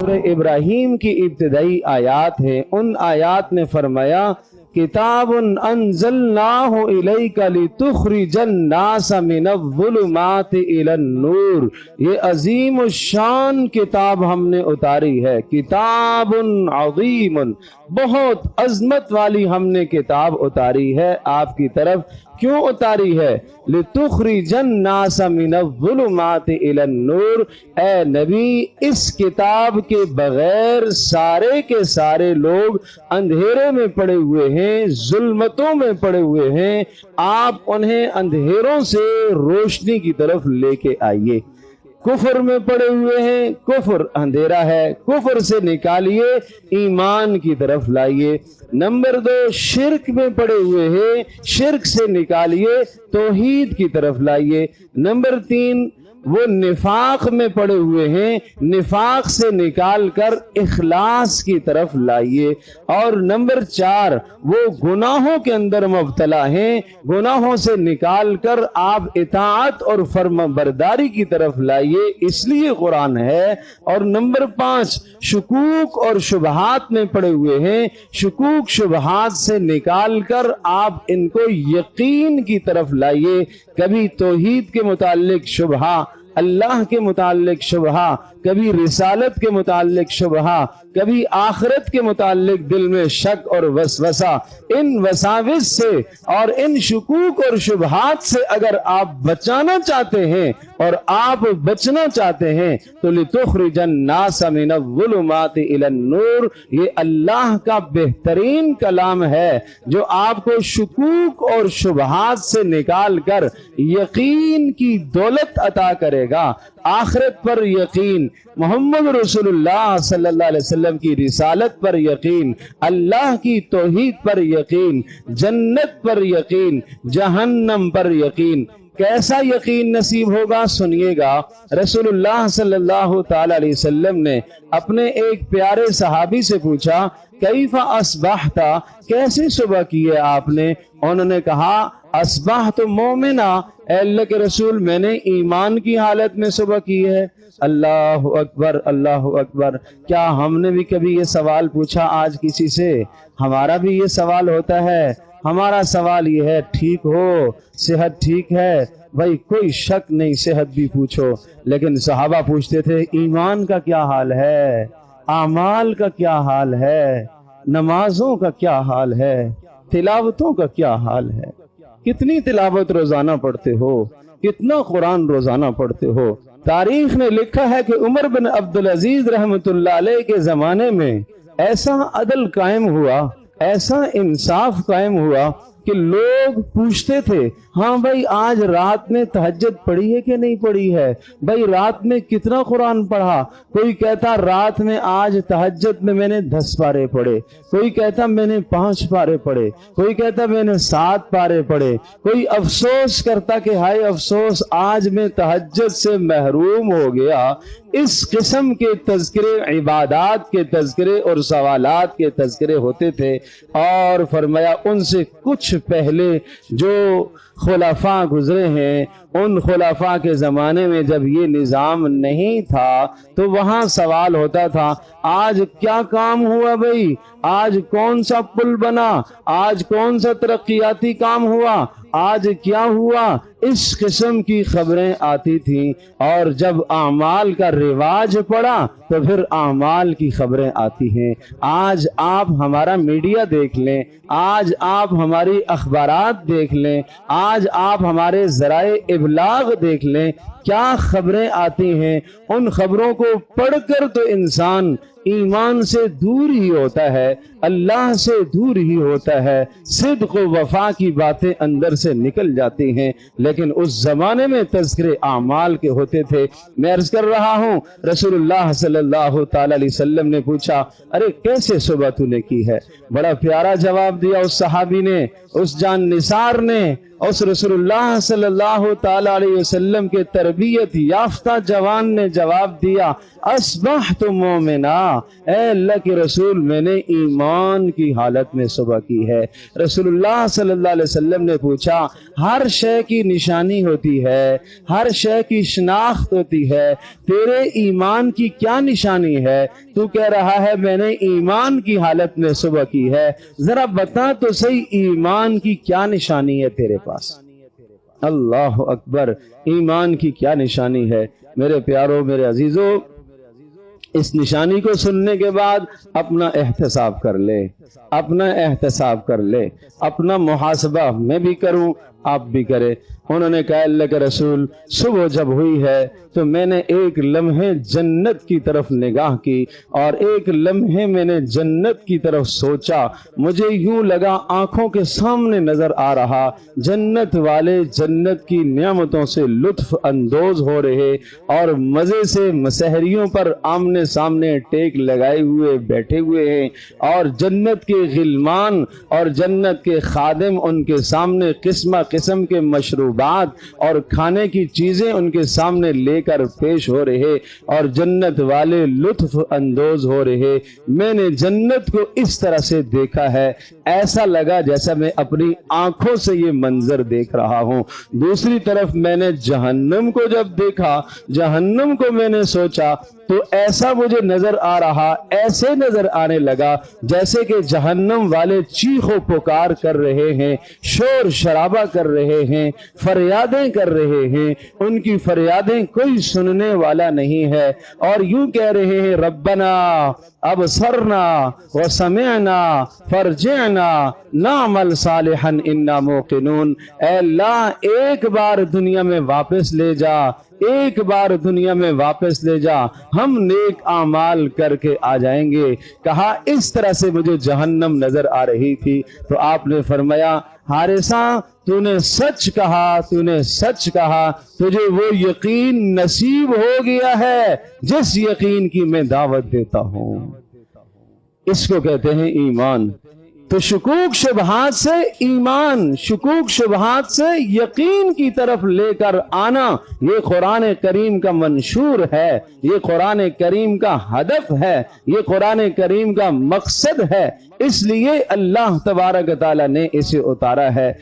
سورہ ابراہیم کی ابتدائی آیات ہے، ان آیات نے فرمایا کتاب انزلناہ الیک لتخرج الناس من الظلمات الی النور، یہ عظیم الشان کتاب ہم نے اتاری ہے، کتاب عظیم، بہت عظمت والی ہم نے کتاب اتاری ہے آپ کی طرف۔ کیوں اتاری ہے؟ لتخرج الناس من الظلمات الی النور، اے نبی اس کتاب کے بغیر سارے کے سارے لوگ اندھیرے میں پڑے ہوئے ہیں، ظلمتوں میں پڑے ہوئے ہیں، آپ انہیں اندھیروں سے روشنی کی طرف لے کے آئیے۔ کفر میں پڑے ہوئے ہیں، کفر اندھیرا ہے، کفر سے نکالیے، ایمان کی طرف لائیے۔ نمبر 2، شرک میں پڑے ہوئے ہیں، شرک سے نکالیے، توحید کی طرف لائیے۔ نمبر 3، وہ نفاق میں پڑے ہوئے ہیں، نفاق سے نکال کر اخلاص کی طرف لائیے۔ اور نمبر 4، وہ گناہوں کے اندر مبتلا ہیں، گناہوں سے نکال کر آپ اطاعت اور فرما برداری کی طرف لائیے، اس لیے قرآن ہے۔ اور نمبر 5، شکوک اور شبہات میں پڑے ہوئے ہیں، شکوک شبہات سے نکال کر آپ ان کو یقین کی طرف لائیے۔ کبھی توحید کے متعلق شبہہ، اللہ کے متعلق شبہہ، کبھی رسالت کے متعلق شبہہ، کبھی آخرت کے متعلق دل میں شک اور وسوسہ، ان وساوس سے اور ان شکوک اور شبہات سے اگر آپ بچانا چاہتے ہیں اور آپ بچنا چاہتے ہیں تو لتخرج الناس من الظلمات الی النور، یہ اللہ کا بہترین کلام ہے جو آپ کو شکوک اور شبہات سے نکال کر یقین کی دولت عطا کرے گا، آخرت پر یقین، محمد رسول اللہ صلی اللہ علیہ وسلم کی رسالت پر یقین، اللہ کی توحید پر یقین، جنت پر یقین، جہنم پر یقین۔ کیسا یقین نصیب ہوگا؟ سنیے گا، رسول اللہ صلی اللہ تعالی علیہ وسلم نے اپنے ایک پیارے صحابی سے پوچھا کیف اصبحت، کیسے صبح کی ہے آپ نے؟ انہوں نے کہا اصبحت مومنا، اے اللہ کے رسول میں نے ایمان کی حالت میں صبح کی ہے۔ اللہ اکبر، اللہ اکبر۔ کیا ہم نے بھی کبھی یہ سوال پوچھا آج کسی سے؟ ہمارا بھی یہ سوال ہوتا ہے۔ ہمارا سوال یہ ہے ٹھیک ہو، صحت ٹھیک ہے؟ بھائی کوئی شک نہیں، صحت بھی پوچھو، لیکن صحابہ پوچھتے تھے ایمان کا کیا حال ہے، اعمال کا کیا حال ہے، نمازوں کا کیا حال ہے، تلاوتوں کا کیا حال ہے، کتنی تلاوت روزانہ پڑھتے ہو، کتنا قرآن روزانہ پڑھتے ہو۔ تاریخ نے لکھا ہے کہ عمر بن عبدالعزیز رحمۃ اللہ علیہ کے زمانے میں ایسا عدل قائم ہوا، ایسا انصاف قائم ہوا کہ لوگ پوچھتے تھے ہاں بھائی آج رات میں تہجد پڑھی ہے کہ نہیں پڑھی ہے؟ بھائی رات میں کتنا قرآن پڑھا؟ کوئی کہتا رات میں آج تہجد میں نے 10 پارے پڑھے، کوئی کہتا میں نے 5 پارے پڑھے، کوئی کہتا میں نے 7 پارے پڑھے، کوئی افسوس کرتا کہ ہائے افسوس آج میں تہجد سے محروم ہو گیا۔ اس قسم کے تذکرے، عبادات کے تذکرے اور سوالات کے تذکرے ہوتے تھے۔ اور فرمایا ان سے کچھ پہلے جو خلفاء گزرے ہیں، ان خلفاء کے زمانے میں جب یہ نظام نہیں تھا تو وہاں سوال ہوتا تھا آج کیا کام ہوا بھائی، آج کون سا پل بنا، آج کون سا ترقیاتی کام ہوا، آج کیا ہوا، اس قسم کی خبریں آتی تھیں۔ اور جب اعمال کا رواج پڑا تو پھر اعمال کی خبریں آتی ہیں۔ آج آپ ہمارا میڈیا دیکھ لیں، آج آپ ہماری اخبارات دیکھ لیں، آج آپ ہمارے ذرائع ابلاغ دیکھ لیں، کیا خبریں آتی ہیں۔ ان خبروں کو پڑھ کر تو انسان ایمان سے دور ہی ہوتا ہے، اللہ سے دور ہی ہوتا ہے، صدق و وفا کی باتیں اندر سے نکل جاتی ہیں۔ لیکن اس زمانے میں تذکرے اعمال کے ہوتے تھے۔ میں عرض کر رہا ہوں رسول اللہ صلی اللہ تعالی علیہ وسلم نے پوچھا ارے کیسے صبح تو نے کی ہے؟ بڑا پیارا جواب دیا اس صحابی نے، اس جان نثار نے، اس رسول اللہ صلی اللہ تعالی علیہ وسلم کے تربیت یافتہ جوان نے جواب دیا اصبحت مومنا، اے اللہ کے رسول میں نے ایمان کی حالت میں صبح کی ہے۔ رسول اللہ صلی اللہ علیہ وسلم نے پوچھا ہر شے کی نشانی ہوتی ہے، ہر شے کی شناخت ہوتی ہے، تیرے ایمان کی کیا نشانی ہے؟ تو کہہ رہا ہے میں نے ایمان کی حالت میں صبح کی ہے، ذرا بتا تو صحیح ایمان کی کیا نشانی ہے تیرے پاس؟ اللہ اکبر، ایمان کی کیا نشانی ہے؟ میرے پیاروں، میرے عزیزوں، اس نشانی کو سننے کے بعد اپنا احتساب کر لے، اپنا احتساب کر لے، اپنا محاسبہ میں بھی کروں، آپ بھی کرے۔ انہوں نے کہا اللہ کے رسول صبح جب ہوئی ہے تو میں نے ایک لمحے جنت کی طرف نگاہ کی اور ایک لمحے میں نے جنت کی طرف سوچا، مجھے یوں لگا آنکھوں کے سامنے نظر آ رہا جنت والے جنت کی نعمتوں سے لطف اندوز ہو رہے اور مزے سے مسحریوں پر آمنے سامنے ٹیک لگائے ہوئے بیٹھے ہوئے ہیں، اور جنت کے غلمان اور جنت کے خادم ان کے سامنے قسم قسم کے مشروبات اور کھانے کی چیزیں ان کے سامنے لے کر پیش ہو رہے اور جنت والے لطف اندوز ہو رہے۔ میں نے جنت کو اس طرح سے دیکھا ہے، ایسا لگا جیسا میں اپنی آنکھوں سے یہ منظر دیکھ رہا ہوں۔ دوسری طرف میں نے جہنم کو جب دیکھا، جہنم کو میں نے سوچا تو ایسا مجھے نظر آ رہا، ایسے نظر آنے لگا جیسے کہ جہنم والے چیخ و پکار کر رہے ہیں، شور شرابہ کر رہے ہیں، فریادیں کر رہے ہیں، ان کی فریادیں کوئی سننے والا نہیں ہے، اور یوں کہہ رہے ہیں ربنا ابصرنا وسمعنا فرجعنا نعمل صالحا انا موقنون، اے اللہ ایک بار دنیا میں واپس لے جا، ایک بار دنیا میں واپس لے جا، ہم نیک اعمال کر کے آ جائیں گے۔ کہا اس طرح سے مجھے جہنم نظر آ رہی تھی تو آپ نے فرمایا حارثہ تو نے سچ کہا، تو نے سچ کہا، تجھے وہ یقین نصیب ہو گیا ہے جس یقین کی میں دعوت دیتا ہوں۔ اس کو کہتے ہیں ایمان۔ تو شکوک شبہات سے ایمان، شکوک شبہات سے یقین کی طرف لے کر آنا، یہ قرآن کریم کا منشور ہے، یہ قرآن کریم کا ہدف ہے، یہ قرآن کریم کا مقصد ہے، اس لیے اللہ تبارک و تعالیٰ نے اسے اتارا ہے۔